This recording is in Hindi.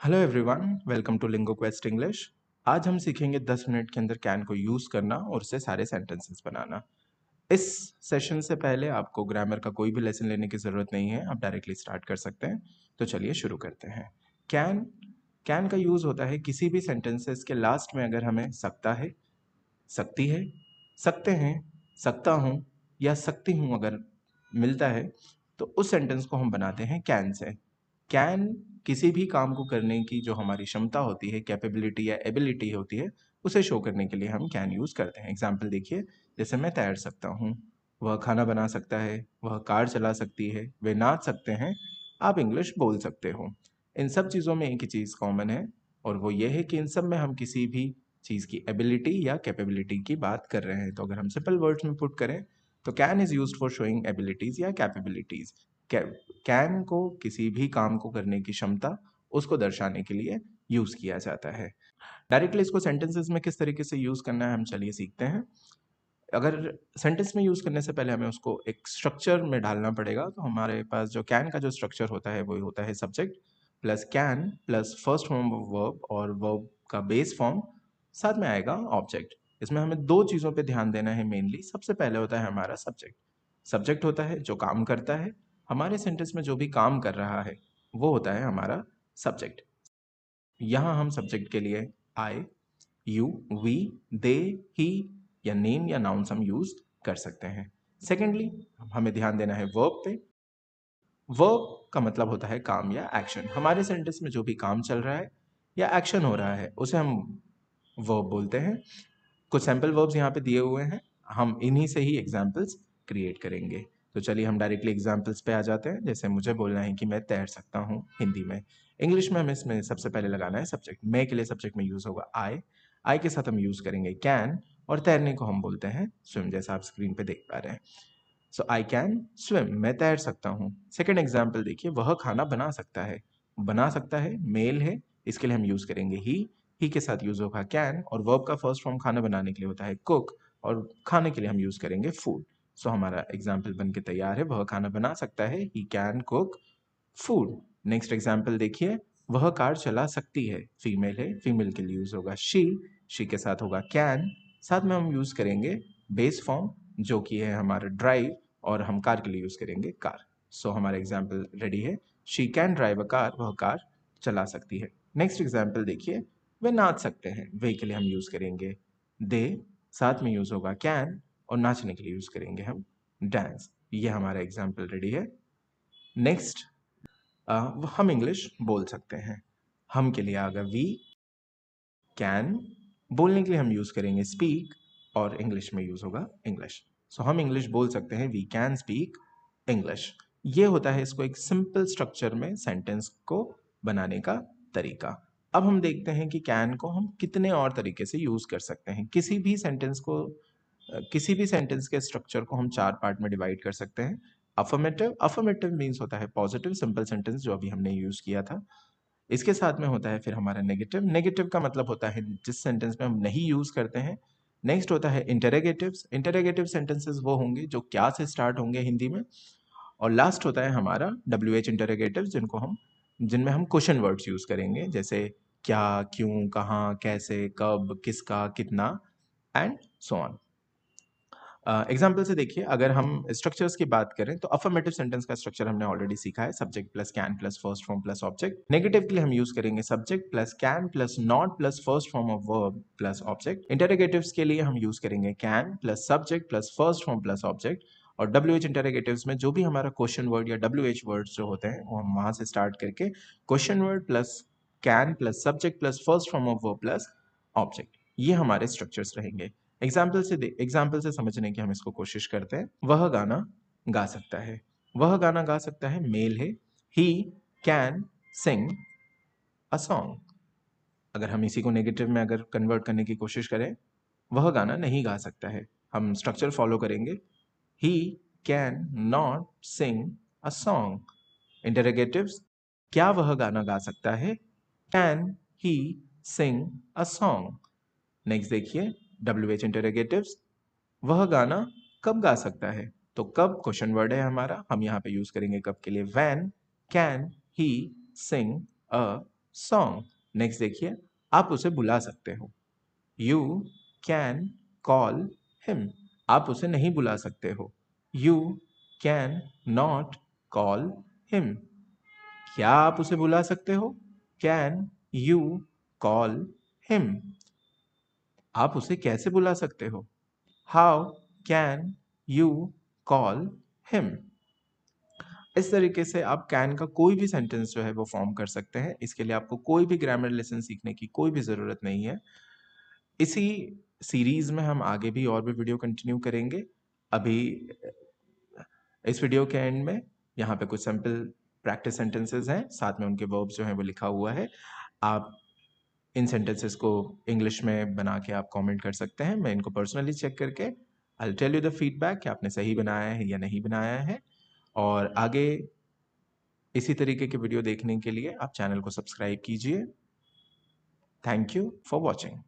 Hello everyone, welcome to Lingo Quest English. आज हम सीखेंगे 10 मिनट के अंदर कैन को यूज़ करना और उससे सारे सेंटेंसेस बनाना। इस सेशन से पहले आपको ग्रामर का कोई भी लेसन लेने की ज़रूरत नहीं है, आप डायरेक्टली स्टार्ट कर सकते हैं। तो चलिए शुरू करते हैं। कैन कैन का यूज़ होता है किसी भी सेंटेंसेस के लास्ट में अगर हमें सकता है, सकती है, सकते हैं, सकता हूँ या सकती हूँ अगर मिलता है, तो उस सेंटेंस को हम बनाते हैं कैन से। कैन किसी भी काम को करने की जो हमारी क्षमता होती है, कैपेबिलिटी या एबिलिटी होती है, उसे शो करने के लिए हम कैन यूज़ करते हैं। एग्जाम्पल देखिए, जैसे मैं तैर सकता हूँ, वह खाना बना सकता है, वह कार चला सकती है, वे नाच सकते हैं, आप इंग्लिश बोल सकते हो। इन सब चीज़ों में एक ही चीज़ कॉमन है, और वो ये है कि इन सब में हम किसी भी चीज़ की एबिलिटी या कैपेबिलिटी की बात कर रहे हैं। तो अगर हम सिंपल वर्ड्स में पुट करें तो can is used for showing abilities या कैपेबिलिटीज़। कैन को किसी भी काम को करने की क्षमता, उसको दर्शाने के लिए यूज़ किया जाता है। डायरेक्टली इसको सेंटेंसेस में किस तरीके से यूज़ करना है हम चलिए सीखते हैं। अगर सेंटेंस में यूज़ करने से पहले हमें उसको एक स्ट्रक्चर में डालना पड़ेगा, तो हमारे पास जो कैन का जो स्ट्रक्चर होता है वो होता है subject plus can plus first form of verb और वर्ब का बेस फॉर्म, साथ में आएगा ऑब्जेक्ट। इसमें हमें दो चीज़ों पे ध्यान देना है मेनली। सबसे पहले होता है हमारा सब्जेक्ट। सब्जेक्ट होता है जो काम करता है, हमारे सेंटेंस में जो भी काम कर रहा है वो होता है हमारा सब्जेक्ट। यहाँ हम सब्जेक्ट के लिए आई, यू, वी, दे, ही या नेम या नाउन्स हम यूज कर सकते हैं। सेकेंडली हमें ध्यान देना है वर्ब पे। वर्ब का मतलब होता है काम या एक्शन। हमारे सेंटेंस में जो भी काम चल रहा है या एक्शन हो रहा है उसे हम वर्ब बोलते हैं। कुछ सैम्पल वर्ब्स यहाँ पे दिए हुए हैं, हम इन्हीं से ही एग्जाम्पल्स क्रिएट करेंगे। तो चलिए हम डायरेक्टली एग्जाम्पल्स पे आ जाते हैं। जैसे मुझे बोलना है कि मैं तैर सकता हूँ हिंदी में। इंग्लिश में हमें इसमें सबसे पहले लगाना है सब्जेक्ट। मैं के लिए सब्जेक्ट में यूज होगा आई के साथ हम यूज करेंगे कैन, और तैरने को हम बोलते हैं स्विम, जैसा आप स्क्रीन पे देख पा रहे हैं। सो आई कैन स्विम, मैं तैर सकता हूँ। सेकेंड एग्जाम्पल देखिए, वह खाना बना सकता है। बना सकता है मेल है, इसके लिए हम यूज करेंगे ही के साथ यूज होगा कैन, और वर्ब का फर्स्ट फॉर्म खाना बनाने के लिए होता है कुक, और खाने के लिए हम यूज करेंगे फूड। सो हमारा एग्जाम्पल बन के तैयार है, वह खाना बना सकता है, he can cook food. Next example देखिए, वह कार चला सकती है, फीमेल है, फीमेल के लिए यूज होगा शी के साथ होगा कैन, साथ में हम यूज करेंगे बेस फॉर्म जो कि है हमारा ड्राइव, और हम कार के लिए यूज करेंगे कार। सो हमारा एग्जाम्पल रेडी है, she can drive a car, वह कार चला सकती है। नेक्स्ट एग्जाम्पल देखिए, वे नाच सकते हैं, वे के लिए हम यूज करेंगे दे, साथ में यूज होगा कैन, और नाचने के लिए यूज करेंगे हम डांस। ये हमारा एग्जाम्पल रेडी है। नेक्स्ट हम इंग्लिश बोल सकते हैं। हम के लिए आगा वी कैन, बोलने के लिए हम यूज करेंगे स्पीक, और इंग्लिश में यूज होगा इंग्लिश। सो हम इंग्लिश बोल सकते हैं, वी कैन स्पीक इंग्लिश। ये होता है इसको एक सिंपल स्ट्रक्चर में सेंटेंस को बनाने का तरीका। अब हम देखते हैं कि कैन को हम कितने और तरीके से यूज कर सकते हैं। किसी भी सेंटेंस के स्ट्रक्चर को हम चार पार्ट में डिवाइड कर सकते हैं। अफर्मेटिव मीन्स होता है पॉजिटिव सिंपल सेंटेंस, जो अभी हमने यूज किया था। इसके साथ में होता है फिर हमारा नेगेटिव। नेगेटिव का मतलब होता है जिस सेंटेंस में हम नहीं यूज करते हैं। नेक्स्ट होता है इंटरोगेटिव्स। इंटरोगेटिव सेंटेंसेस वो होंगे जो क्या से स्टार्ट होंगे हिंदी में। और लास्ट होता है हमारा डब्ल्यू एच इंटरोगेटिव, जिनमें हम क्वेश्चन वर्ड्स यूज करेंगे, जैसे क्या, क्यों, कहाँ, कैसे, कब, किसका, कितना, एंड सो ऑन। एग्जाम्पल से देखिए, अगर हम स्ट्रक्चर्स की बात करें तो अफर्मेटिव सेंटेंस का स्ट्रक्चर हमने ऑलरेडी सीखा है, subject plus can plus first form plus object. Negative के लिए हम यूज करेंगे subject plus can plus not plus first form of verb plus object. Interrogatives के लिए हम यूज करेंगे can plus subject plus first form plus object. और डब्ल्यू एच इंटरोगेटिव्स में जो भी हमारा क्वेश्चन वर्ड या डब्ल्यू एच वर्ड्स जो होते हैं वो हम वहां से स्टार्ट करके question word plus can plus subject plus first form of verb plus object, ये हमारे स्ट्रक्चर्स रहेंगे। एग्जाम्पल से समझने की हम इसको कोशिश करते हैं। वह गाना गा सकता है, वह गाना गा सकता है मेल है, he can sing a song. अगर हम इसी को नेगेटिव में अगर कन्वर्ट करने की कोशिश करें, वह गाना नहीं गा सकता है, हम स्ट्रक्चर फॉलो करेंगे, he can not sing a song. Interrogatives, क्या वह गाना गा सकता है, can he sing a song. Next देखिए, डब्ल्यू एच इंटरोगेटिव्स, वह गाना कब गा सकता है, तो कब क्वेश्चन वर्ड है हमारा, हम यहाँ पे यूज करेंगे कब के लिए, when can he sing a song. Next देखिए, आप उसे बुला सकते हो. You can call him. आप उसे नहीं बुला सकते हो. You can not call him. क्या आप उसे बुला सकते हो? Can you call him? आप उसे कैसे बुला सकते हो? How can you call him? इस तरीके से आप कैन का कोई भी सेंटेंस जो है वो फॉर्म कर सकते हैं. इसके लिए आपको कोई भी ग्रामर लेसन सीखने की कोई भी ज़रूरत नहीं है. इसी सीरीज में हम आगे भी और भी वीडियो कंटिन्यू करेंगे. अभी इस वीडियो के एंड में यहाँ पे कुछ सिंपल प्रैक्टिस सेंटेंसेस हैं, साथ में उनके वर्ब्स जो हैं वो लिखा हुआ है. आप इन सेंटेंसेस को इंग्लिश में बना के आप कमेंट कर सकते हैं. मैं इनको पर्सनली चेक करके I will tell you the feedback कि आपने सही बनाया है या नहीं बनाया है. और आगे इसी तरीके के वीडियो देखने के लिए आप चैनल को सब्सक्राइब कीजिए. Thank you for watching.